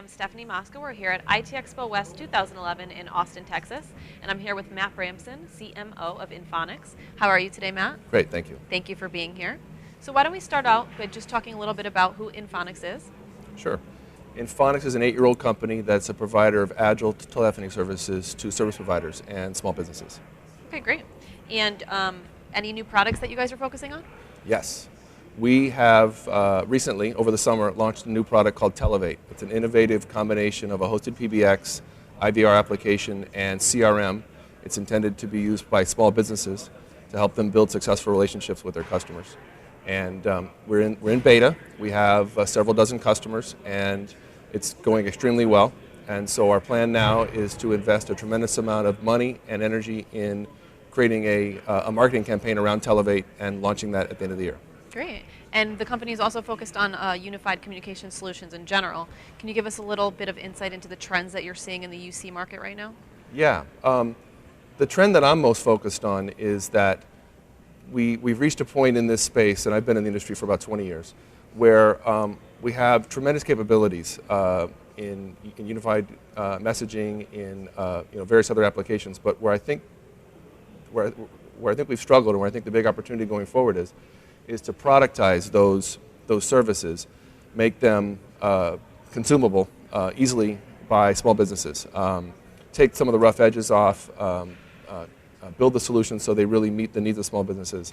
I'm Stefanie Mosca. We're here at IT Expo West 2011 in Austin, Texas, and I'm here with Matt Bramson, CMO of inPhonex. How are you today, Matt? Great, thank you. Thank you for being here. So why don't we start out by just talking a little bit about who inPhonex is? Sure. inPhonex is an 8-year-old company that's a provider of agile telephony services to service providers and small businesses. Okay, great. And any new products that you guys are focusing on? Yes. We have recently, over the summer, launched a new product called Televate. It's an innovative combination of a hosted PBX, IVR application, and CRM. It's intended to be used by small businesses to help them build successful relationships with their customers. And we're in beta. We have several dozen customers, and it's going extremely well. And so our plan now is to invest a tremendous amount of money and energy in creating a marketing campaign around Televate and launching that at the end of the year. Great. And the company is also focused on unified communication solutions in general. Can you give us a little bit of insight into the trends that you're seeing in the UC market right now? Yeah. The trend that I'm most focused on is that we've reached a point in this space, and I've been in the industry for about 20 years, where we have tremendous capabilities in unified messaging, in various other applications. But where I think we've struggled, and where I think the big opportunity going forward is to productize those services, make them consumable easily by small businesses, take some of the rough edges off, build the solutions so they really meet the needs of small businesses.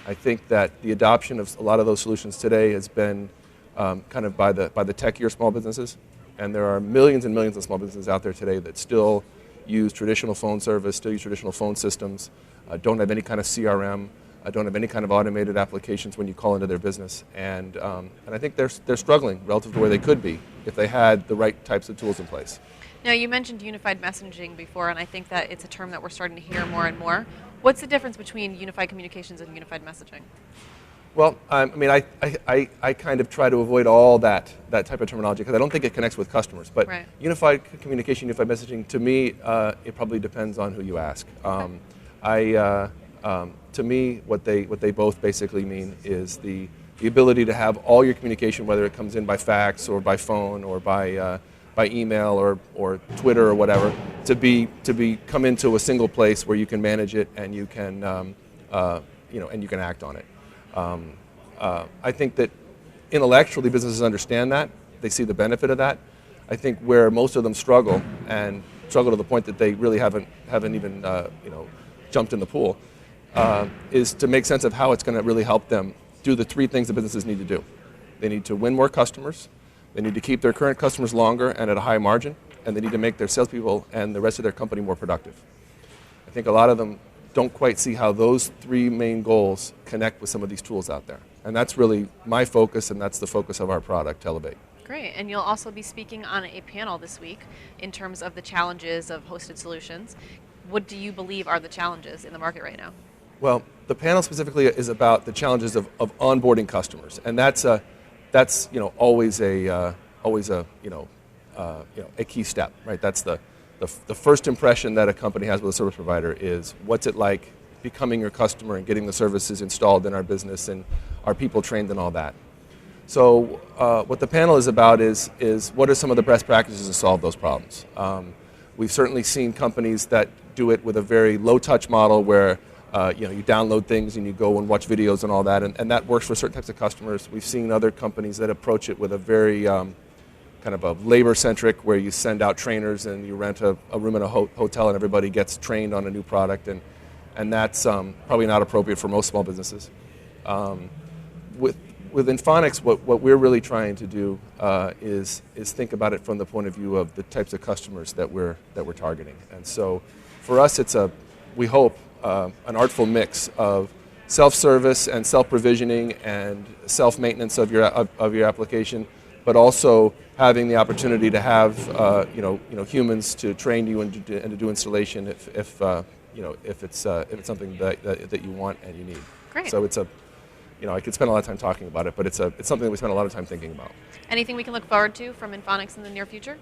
I think that the adoption of a lot of those solutions today has been kind of by the techier small businesses, and there are millions and millions of small businesses out there today that still use traditional phone service, still use traditional phone systems, don't have any kind of CRM, don't have any kind of automated applications when you call into their business, and I think they're struggling relative to where they could be if they had the right types of tools in place. Now, you mentioned unified messaging before, and I think that it's a term that we're starting to hear more and more. What's the difference between unified communications and unified messaging? Well, I mean, I kind of try to avoid all that type of terminology because I don't think it connects with customers. But right. Unified communication, unified messaging, to me, it probably depends on who you ask. To me, what they both basically mean is the ability to have all your communication, whether it comes in by fax or by phone or by email or Twitter or whatever, to come into a single place where you can manage it and you can and you can act on it. I think that intellectually businesses understand that, they see the benefit of that. I think where most of them struggle, and struggle to the point that they really haven't even jumped in the pool, is to make sense of how it's going to really help them do the three things that businesses need to do. They need to win more customers, they need to keep their current customers longer and at a high margin, and they need to make their salespeople and the rest of their company more productive. I think a lot of them don't quite see how those three main goals connect with some of these tools out there. And that's really my focus, and that's the focus of our product, Televate. Great, and you'll also be speaking on a panel this week in terms of the challenges of hosted solutions. What do you believe are the challenges in the market right now? Well, the panel specifically is about the challenges of onboarding customers, and that's always a key step, right? That's the first impression that a company has with a service provider is what's it like becoming your customer and getting the services installed in our business and our people trained and all that. So what the panel is about is what are some of the best practices to solve those problems. We've certainly seen companies that do it with a very low-touch model where you download things and you go and watch videos and all that, and that works for certain types of customers. We've seen other companies that approach it with a very kind of a labor-centric, where you send out trainers and you rent a room in a hotel and everybody gets trained on a new product, and that's probably not appropriate for most small businesses. With inPhonex, what we're really trying to do is think about it from the point of view of the types of customers that we're targeting. And so for us, it's we hope an artful mix of self-service and self-provisioning and self-maintenance of your application, but also having the opportunity to have humans to train you and to do installation if it's something that you want and you need. Great. So it's I could spend a lot of time talking about it, but it's something that we spend a lot of time thinking about. Anything we can look forward to from inPhonex in the near future?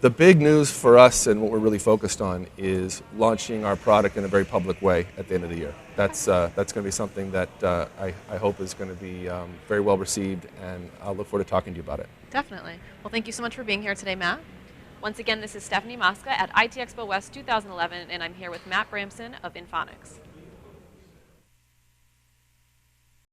The big news for us and what we're really focused on is launching our product in a very public way at the end of the year. That's going to be something that I hope is going to be very well received, and I'll look forward to talking to you about it. Definitely. Well, thank you so much for being here today, Matt. Once again, this is Stefanie Mosca at IT Expo West 2011, and I'm here with Matt Bramson of inPhonex.